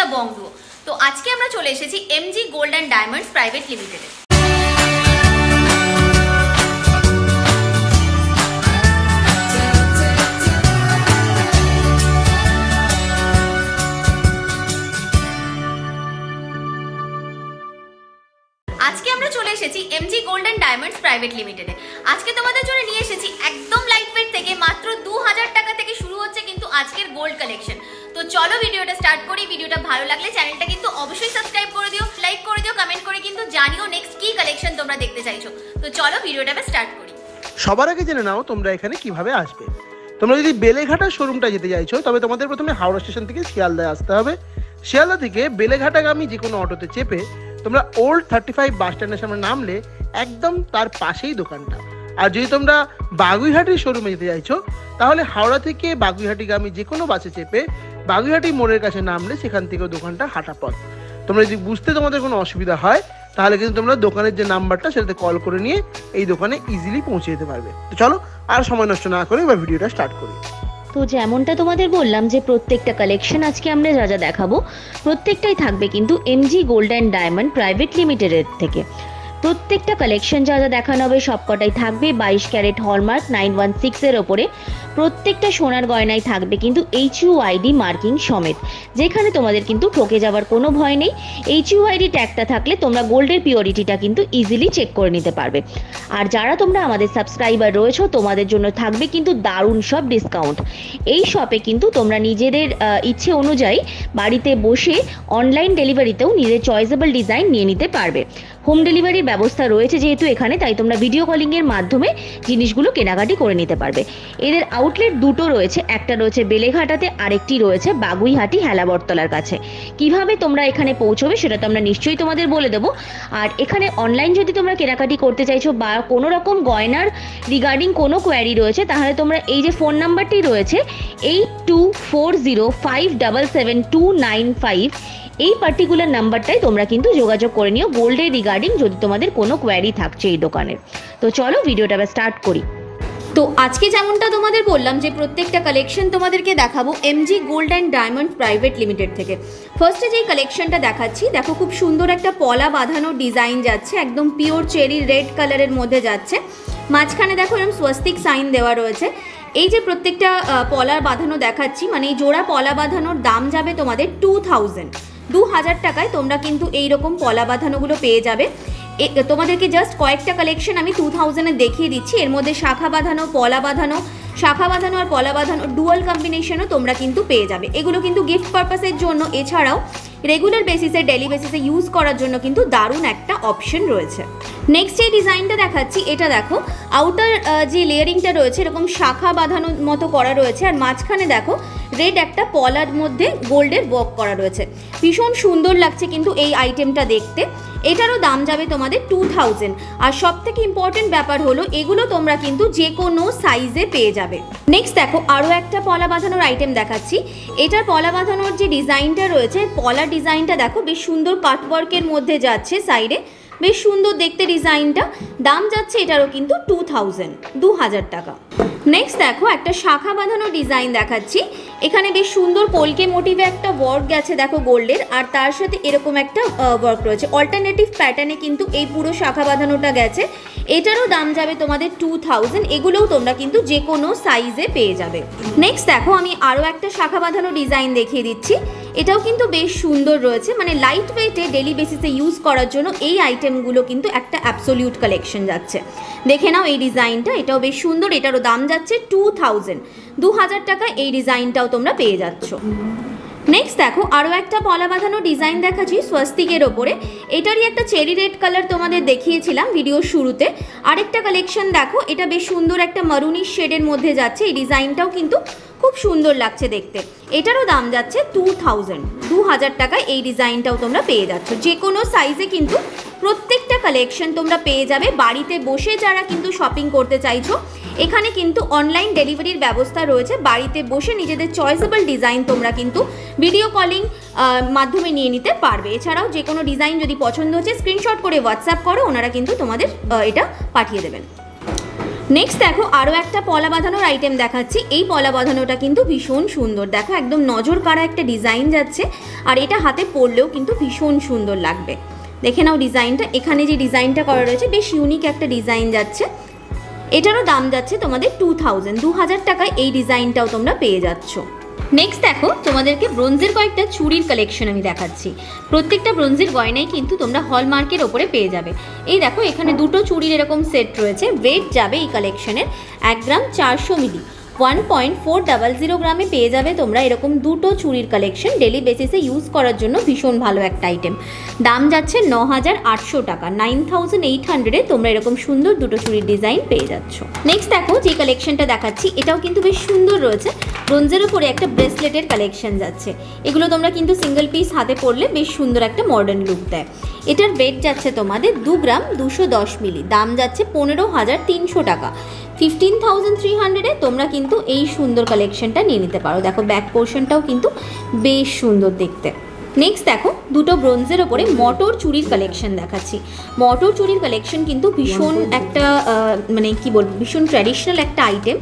The Bong duo. তো আজকে আমরা চলে এসেছি MG gold and diamonds private লিমিটেডে। আজকে আমরা চলে এসেছি MG gold and diamonds private লিমিটেডে। আজকে তোমাদের জন্য নিয়ে এসেছি একদম লাইট ওয়েট থেকে মাত্র 2000 টাকা থেকে শুরু হচ্ছে কিন্তু আজকের গোল্ড কালেকশন। তো চলো ভিডিওটা স্টার্ট করি। ভিডিওটা ভালো লাগলে চ্যানেলটা কিন্তু অবশ্যই সাবস্ক্রাইব করে দিও, লাইক করে দিও, কমেন্ট করে কিন্তু জানিও নেক্সট কি কালেকশন তোমরা দেখতে চাইছো। তো চলো ভিডিওটা স্টার্ট করি। সবার আগে জেনে নাও তোমরা এখানে কিভাবে আসবে। তোমরা যদি বেলেঘাটা শোরুমটা যেতে চাইছো তবে তোমাদের প্রথমে হাওড়া স্টেশন থেকে শিয়ালদায় আসতে হবে। শিয়ালদা থেকে বেলেঘাটাগামী যে কোনো অটোতে চেপে তোমরা ওল্ড 35 বাস স্ট্যান্ডের সামনে নামলে একদম তার পাশেই দোকানটা। আর যদি তোমরা বাগুইহাটির শোরুমে যেতে চাইছো তাহলে হাওড়া থেকে বাগুইহাটিগামী যে কোনো বাসে চেপে বাগুইহাটি মোড়ের কাছে নামলে সেখান থেকেও দোকানটা হাঁটা পথ। তোমরা যদি বুঝতে তোমাদের কোনো অসুবিধা হয় তাহলে কিন্তু তোমরা দোকানের যে নাম্বারটা সেটাতে কল করে নিয়ে এই দোকানে ইজিলি পৌঁছে যেতে পারবে। তো চলো আর সময় নষ্ট না করে এবার ভিডিওটা স্টার্ট করি। তো যেমনটা তোমাদের বললাম যে প্রত্যেকটা কালেকশন আজকে আমরা যা দেখাবো প্রত্যেকটাই থাকবে কিন্তু MG gold and diamond private লিমিটেডের থেকে। প্রত্যেকটা কালেকশন যা দেখানো হবে সবকটাই থাকবে 22 ক্যারেট হলমার্ক 916 ওপরে। প্রত্যেকটা সোনার গয়নায় থাকবে কিন্তু HUID মার্কিং সমেত, যেখানে তোমাদের কিন্তু ঠকে যাওয়ার কোনো ভয় নেই। HUID ট্যাগটা থাকলে তোমরা গোল্ডের পিওরিটিটা কিন্তু ইজিলি চেক করে নিতে পারবে। আর যারা তোমরা আমাদের সাবস্ক্রাইবার রয়েছো তোমাদের জন্য থাকবে কিন্তু দারুণ সব ডিসকাউন্ট। এই শপে কিন্তু তোমরা নিজেদের ইচ্ছে অনুযায়ী বাড়িতে বসে অনলাইন ডেলিভারিতেও নিজের চয়েসেবল ডিজাইন নিয়ে নিতে পারবে। হোম ডেলিভারির ব্যবস্থা রয়েছে যেহেতু এখানে, তাই তোমরা ভিডিও কলিংয়ের মাধ্যমে জিনিসগুলো কেনাকাটি করে নিতে পারবে। এদের আউটলেট দুটো রয়েছে, একটা রয়েছে বেলেঘাটাতে আরেকটি রয়েছে বাগুইহাটি হেলাবরতলার কাছে। কিভাবে তোমরা এখানে পৌঁছবে সেটা তো আমরা নিশ্চয়ই তোমাদের বলে দেবো। আর এখানে অনলাইন যদি তোমরা কেনাকাটি করতে চাইছো বা কোনো রকম গয়নার রিগার্ডিং কোনো কোয়ারি রয়েছে তাহলে তোমরা এই যে ফোন নাম্বারটি রয়েছে 8240577295 এই পার্টিকুলার নাম্বারটাই তোমরা কিন্তু যোগাযোগ করে নিও গোল্ডের রিগার্ডিং যদি তোমাদের কোনো কোয়ারি থাকছে এই দোকানের। তো চলো ভিডিওটা স্টার্ট করি। তো আজকে যেমনটা তোমাদের বললাম যে প্রত্যেকটা কালেকশন তোমাদেরকে দেখাবো MG gold and diamond private limited থেকে। ফার্স্টে যেই কালেকশনটা দেখাচ্ছি দেখো, খুব সুন্দর একটা পলা বাঁধানো ডিজাইন যাচ্ছে, একদম পিওর চেরি রেড কালারের মধ্যে যাচ্ছে। মাঝখানে দেখো এরকম স্বস্তিক সাইন দেওয়া রয়েছে। এই যে প্রত্যেকটা পলার বাঁধানো দেখাচ্ছি, মানে এই জোড়া পলা বাঁধানোর দাম যাবে তোমাদের 2000 টাকায় তোমরা কিন্তু এইরকম পলা বাঁধানোগুলো পেয়ে যাবে। তোমাদেরকে জাস্ট কয়েকটা কালেকশন আমি 2000-এ দেখিয়ে দিচ্ছি। এর মধ্যে শাখা বাঁধানো, পলা বাঁধানো, শাখা বাঁধানো আর পলা বাঁধানো ডুয়াল কম্বিনেশনও তোমরা কিন্তু পেয়ে যাবে। এগুলো কিন্তু গিফট পারপাসের জন্য, এছাড়াও রেগুলার বেসিসে ডেলি বেসিসে ইউজ করার জন্য কিন্তু দারুণ একটা অপশন রয়েছে। নেক্সট এই ডিজাইনটা দেখাচ্ছি, এটা দেখো আউটার যে লেয়ারিংটা রয়েছে এরকম শাখা বাঁধানোর মতো করা রয়েছে, আর মাঝখানে দেখো রেড একটা পলার মধ্যে গোল্ডের ওয়ার্ক করা রয়েছে। ভীষণ সুন্দর লাগছে কিন্তু এই আইটেমটা দেখতে। এটারও দাম যাবে তোমাদের 2000। আর সব থেকে ইম্পর্টেন্ট ব্যাপার হলো এগুলো তোমরা কিন্তু যে কোনো সাইজে পেয়ে যাবে। নেক্সট দেখো আরও একটা পলা বাঁধানোর আইটেম দেখাচ্ছি। এটার পলা বাঁধানোর যে ডিজাইনটা রয়েছে, পলা ডিজাইনটা দেখো বেশ সুন্দর কাটওয়ার্কের মধ্যে যাচ্ছে সাইডে, বেশ সুন্দর দেখতে ডিজাইনটা। দাম যাচ্ছে এটারও কিন্তু 2000 টাকা। নেক্সট দেখো একটা শাখা বাঁধানো ডিজাইন দেখাচ্ছি। এখানে বেশ সুন্দর কলকে মোটিভে একটা ওয়ার্ক গেছে দেখো গোল্ডের, আর তার সাথে এরকম একটা ওয়ার্ক রয়েছে অল্টারনেটিভ প্যাটার্নে কিন্তু এই পুরো শাখা বাঁধানোটা গেছে। এটারও দাম যাবে তোমাদের 2000। এগুলোও তোমরা কিন্তু যে কোনো সাইজে পেয়ে যাবে। নেক্সট দেখো আমি আরও একটা শাখা বাঁধানো ডিজাইন দেখিয়ে দিচ্ছি। এটাও কিন্তু বেশ সুন্দর রয়েছে, মানে লাইট ওয়েটে ডেলি বেসিসে ইউজ করার জন্য এই আইটেমগুলো কিন্তু একটা অ্যাবসোলিউট কালেকশন যাচ্ছে। দেখে নাও এই ডিজাইনটা, এটাও বেশ সুন্দর। এটারও দাম যাচ্ছে 2000 টাকা। এই ডিজাইনটাও তোমরা পেয়ে যাচ্ছ। নেক্সট দেখো আরও একটা পলা বাঁধানো ডিজাইন দেখাচ্ছি স্বস্তিকের ওপরে। এটারই একটা চেরি রেড কালার তোমাদের দেখিয়েছিলাম ভিডিওর শুরুতে। আরেকটা কালেকশন দেখো, এটা বেশ সুন্দর একটা মারুনিশ শেডের মধ্যে যাচ্ছে। এই ডিজাইনটাও কিন্তু খুব সুন্দর লাগছে দেখতে। এটারও দাম যাচ্ছে 2000 টাকায়। এই ডিজাইনটাও তোমরা পেয়ে যাচ্ছ। যে কোনো সাইজে কিন্তু প্রত্যেকটা কালেকশন তোমরা পেয়ে যাবে। বাড়িতে বসে যারা কিন্তু শপিং করতে চাইছো এখানে কিন্তু অনলাইন ডেলিভারির ব্যবস্থা রয়েছে। বাড়িতে বসে নিজেদের চয়েসেবল ডিজাইন তোমরা কিন্তু ভিডিও কলিং মাধ্যমে নিয়ে নিতে পারবে। এছাড়াও যে কোনো ডিজাইন যদি পছন্দ হচ্ছে স্ক্রিনশট করে হোয়াটসঅ্যাপ করো, ওনারা কিন্তু তোমাদের এটা পাঠিয়ে দেবেন। নেক্সট দেখো আরও একটা পলা বাঁধানোর আইটেম দেখাচ্ছি। এই পলা বাঁধানোটা কিন্তু ভীষণ সুন্দর, দেখো একদম নজর কাড়া একটা ডিজাইন যাচ্ছে, আর এটা হাতে পরলেও কিন্তু ভীষণ সুন্দর লাগবে। দেখে নাও ডিজাইনটা, এখানে যে ডিজাইনটা করা রয়েছে বেশ ইউনিক একটা ডিজাইন যাচ্ছে। এটারও দাম যাচ্ছে তোমাদের 2000 টাকায় এই ডিজাইনটাও তোমরা পেয়ে যাচ্ছ। নেক্সট দেখো তোমাদেরকে ব্রোঞ্জের কয়েকটা চুড়ির কালেকশন আমি দেখাচ্ছি। প্রত্যেকটা ব্রোঞ্জের গয়নাই কিন্তু তোমরা হলমার্কের ওপরে পেয়ে যাবে। এই দেখো এখানে দুটো চুড়ির এরকম সেট রয়েছে। ওয়েট যাবে এই কালেকশনের 1 গ্রাম 400 মিলি, 1.400 গ্রামে পেয়ে যাবে তোমরা এরকম দুটো চুড়ির কালেকশন। ডেলি বেসিসে ইউজ করার জন্য ভীষণ ভালো একটা আইটেম। দাম যাচ্ছে 9800 টাকা, 9800-এ তোমরা এরকম সুন্দর দুটো চুড়ির ডিজাইন পেয়ে যাচ্ছ। নেক্সট দেখো যে কালেকশনটা দেখাচ্ছি এটাও কিন্তু বেশ সুন্দর রয়েছে। ব্রোঞ্জের উপরে একটা ব্রেসলেটের কালেকশন যাচ্ছে। এগুলো তোমরা কিন্তু সিঙ্গেল পিস হাতে পরলে বেশ সুন্দর একটা মডার্ন লুক দেয়। এটার ওয়েট যাচ্ছে তোমাদের 2 গ্রাম 210 মিলি, দাম যাচ্ছে 15300 টাকা, 15300-এ তোমরা কিন্তু এই সুন্দর কালেকশনটা নিয়ে নিতে পারো। দেখো ব্যাক পোর্শনটাও কিন্তু বেশ সুন্দর দেখতে। নেক্সট দেখো দুটো ব্রোঞ্জের ওপরে মটর চুড়ির কালেকশন দেখাচ্ছি। মটর চুড়ির কালেকশন কিন্তু ভীষণ একটা মানে কি বলবো, ভীষণ ট্র্যাডিশনাল একটা আইটেম।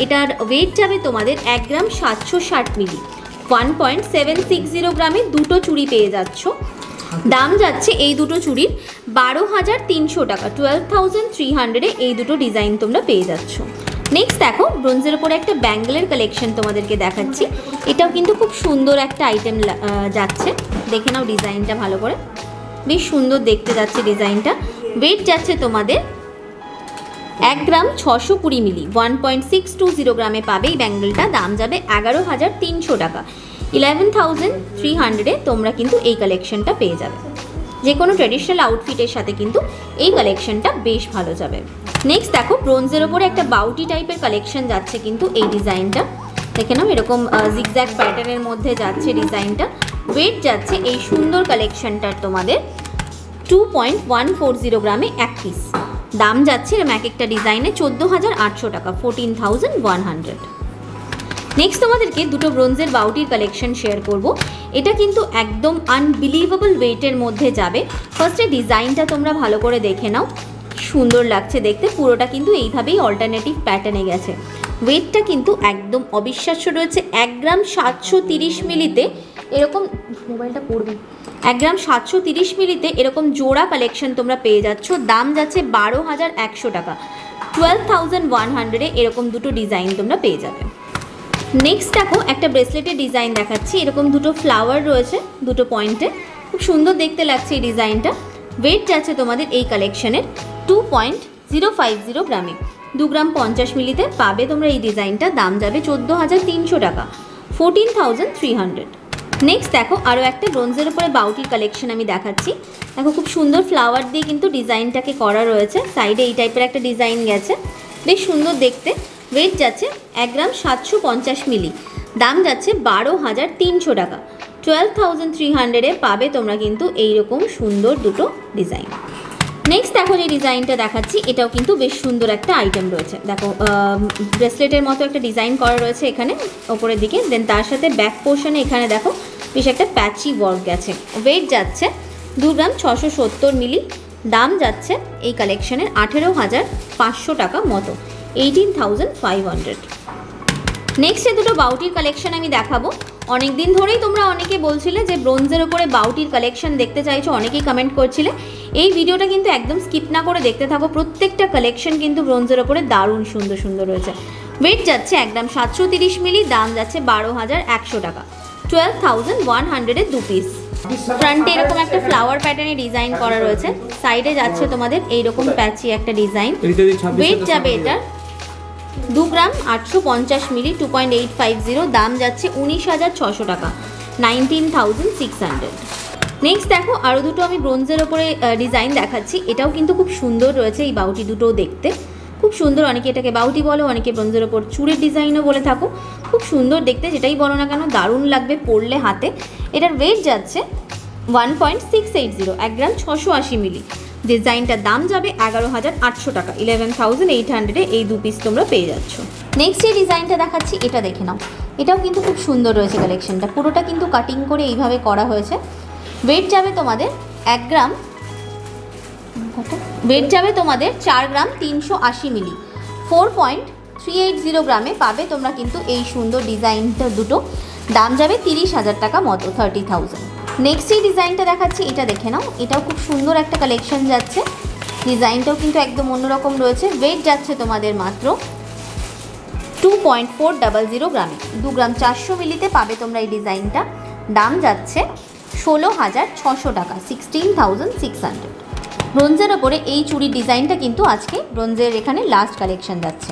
এটার ওয়েট যাবে তোমাদের 1 গ্রাম 760 মিলি, 1.760 গ্রামে দুটো চুড়ি পেয়ে যাচ্ছ। দাম যাচ্ছে এই দুটো চুড়ির 12300 টাকা, 12300-এ এই দুটো ডিজাইন তোমরা পেয়ে যাচ্ছ। নেক্সট দেখো ব্রোঞ্জের ওপরে একটা ব্যাঙ্গেলের কালেকশন তোমাদেরকে দেখাচ্ছি। এটাও কিন্তু খুব সুন্দর একটা আইটেম যাচ্ছে। দেখে নাও ডিজাইনটা ভালো করে, বেশ সুন্দর দেখতে যাচ্ছে ডিজাইনটা। ওয়েট যাচ্ছে তোমাদের 1 গ্রাম 620 মিলি, 1.620 গ্রামে পাবে এই ব্যাঙ্গেলটা। দাম যাবে 11300 টাকা, 11300-এ তোমরা কিন্তু এই কালেকশনটা পেয়ে যাবে। যে কোনো ট্র্যাডিশনাল আউটফিটের সাথে কিন্তু এই কালেকশনটা বেশ ভালো যাবে। নেক্সট দেখো ব্রোঞ্জের ওপরে একটা বাউটি টাইপের কালেকশন যাচ্ছে কিন্তু এই ডিজাইনটা। দেখে নাও এরকম জিগজ্যাগ প্যাটার্নের মধ্যে যাচ্ছে ডিজাইনটা। ওয়েট যাচ্ছে এই সুন্দর কালেকশনটার তোমাদের 2.140 গ্রামে এক পিস। দাম যাচ্ছে এরকম এক একটা ডিজাইনে 14800 টাকা, 14100। নেক্সট তোমাদেরকে দুটো ব্রোঞ্জের বাউটির কালেকশন শেয়ার করব। এটা কিন্তু একদম আনবিলিভেবল ওয়েটের মধ্যে যাবে। ফার্স্টে ডিজাইনটা তোমরা ভালো করে দেখে নাও, সুন্দর লাগছে দেখতে। পুরোটা কিন্তু এইভাবেই অল্টারনেটিভ প্যাটার্নে গেছে। ওয়েটটা কিন্তু একদম অবিশ্বাস্য রয়েছে। 1 গ্রাম 730 মিলিতে এরকম, মোবাইলটা পড়বে, 1 গ্রাম 730 মিলিতে এরকম জোড়া কালেকশন তোমরা পেয়ে যাচ্ছ। দাম যাচ্ছে 12100 টাকা, 12100-এ এরকম দুটো ডিজাইন তোমরা পেয়ে যাবে। নেক্সট দেখো একটা ব্রেসলেটের ডিজাইন দেখাচ্ছি। এরকম দুটো ফ্লাওয়ার রয়েছে দুটো পয়েন্টে, খুব সুন্দর দেখতে লাগছে এই ডিজাইনটা। ওয়েট যাচ্ছে তোমাদের এই কালেকশনের 2.050 গ্রামে, 2 গ্রাম 50 মিলিতে পাবে তোমরা এই ডিজাইনটা। দাম যাবে 14300 টাকা, 14300। নেক্সট দেখো আরও একটা ব্রোঞ্জের উপরে বাউটির কালেকশন আমি দেখাচ্ছি। দেখো খুব সুন্দর ফ্লাওয়ার দিয়ে কিন্তু ডিজাইনটাকে করা রয়েছে। সাইডে এই টাইপের একটা ডিজাইন গেছে, বেশ সুন্দর দেখতে। ওয়েট যাচ্ছে 1 গ্রাম 750 মিলি, দাম যাচ্ছে 12300 টাকা, 12300-এ পাবে তোমরা কিন্তু এইরকম সুন্দর দুটো ডিজাইন। নেক্সট দেখো যে ডিজাইনটা দেখাচ্ছি এটাও কিন্তু বেশ সুন্দর একটা আইটেম রয়েছে। দেখো ব্রেসলেটের মতো একটা ডিজাইন করা রয়েছে এখানে ওপরের দিকে, দেন তার সাথে ব্যাক পোর্শনে এখানে দেখো বেশ একটা প্যাচি ওয়ার্ক গেছে। ওয়েট যাচ্ছে 2 গ্রাম 670 মিলি, দাম যাচ্ছে এই কালেকশনের 18500 টাকা মতো, 18500। নেক্সট এই দুটো বাউটির কালেকশন আমি দেখাবো। অনেক দিন ধরেই তোমরা অনেকে বলছিলে যে ব্রোঞ্জের ওপরে বাউটির কালেকশন দেখতে চাইছো, অনেকেই কমেন্ট করছিলে। এই ভিডিওটা কিন্তু একদম স্কিপ না করে দেখতে থাকো। প্রত্যেকটা কালেকশন কিন্তু ব্রোঞ্জের ওপরে দারুণ সুন্দর সুন্দর রয়েছে। ওয়েট যাচ্ছে 1 গ্রাম 730 মিলি, দাম যাচ্ছে 12100 টাকা, 12100-এ দু পিস। ফ্রন্টে এরকম একটা ফ্লাওয়ার প্যাটার্নে ডিজাইন করা রয়েছে, সাইডে যাচ্ছে তোমাদের এইরকম প্যাচি একটা ডিজাইন। ওয়েট যাবে এটা 2 গ্রাম 850 মিলি, 2.850, দাম যাচ্ছে 19600 টাকা, 19600। নেক্সট দেখো আরও দুটো আমি ব্রোঞ্জের ওপরে ডিজাইন দেখাচ্ছি। এটাও কিন্তু খুব সুন্দর রয়েছে। এই বাউটি দুটোও দেখতে খুব সুন্দর, অনেকে এটাকে বাউটি বলো, অনেকে ব্রোঞ্জের ওপর চুড়ের ডিজাইনও বলে থাকো। খুব সুন্দর দেখতে, যেটাই বলো না কেন দারুণ লাগবে পরলে হাতে। এটার ওয়েট যাচ্ছে 1.680, 1 গ্রাম 680 মিলি। ডিজাইনটার দাম যাবে 11800 টাকা, 11800-এ এই দু পিস তোমরা পেয়ে যাচ্ছ। নেক্সট যে ডিজাইনটা দেখাচ্ছি এটা দেখে নাও, এটাও কিন্তু খুব সুন্দর রয়েছে কালেকশনটা। পুরোটা কিন্তু কাটিং করে এইভাবে করা হয়েছে। ওয়েট যাবে তোমাদের 1 গ্রাম, ওয়েট যাবে তোমাদের 4 গ্রাম 380 মিলি, 4.380 গ্রামে পাবে তোমরা কিন্তু এই সুন্দর ডিজাইনটা দুটো। দাম যাবে 30,000 টাকা মতো, 30,000। নেক্সট এই ডিজাইনটা দেখাচ্ছি, এটা দেখে নাও। এটাও খুব সুন্দর একটা কালেকশন যাচ্ছে, ডিজাইনটাও কিন্তু একদম অন্যরকম রয়েছে। ওয়েট যাচ্ছে তোমাদের মাত্র 2.400 গ্রামে, 2 গ্রাম 400 মিলিতে পাবে তোমরা এই ডিজাইনটা। দাম যাচ্ছে 16,600 টাকা, 16,600। ব্রোঞ্জের ওপরে এই চুড়ির ডিজাইনটা কিন্তু আজকে ব্রোঞ্জের এখানে লাস্ট কালেকশন যাচ্ছে।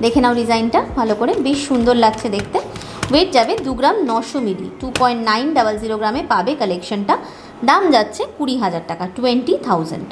দেখে নাও ডিজাইনটা ভালো করে, বেশ সুন্দর লাগছে দেখতে। ওয়েট যাবে 2 গ্রাম 900 মিলি, 2.900 গ্রামে পাবে কালেকশনটা। দাম যাচ্ছে 20,000 টাকা, 20,000।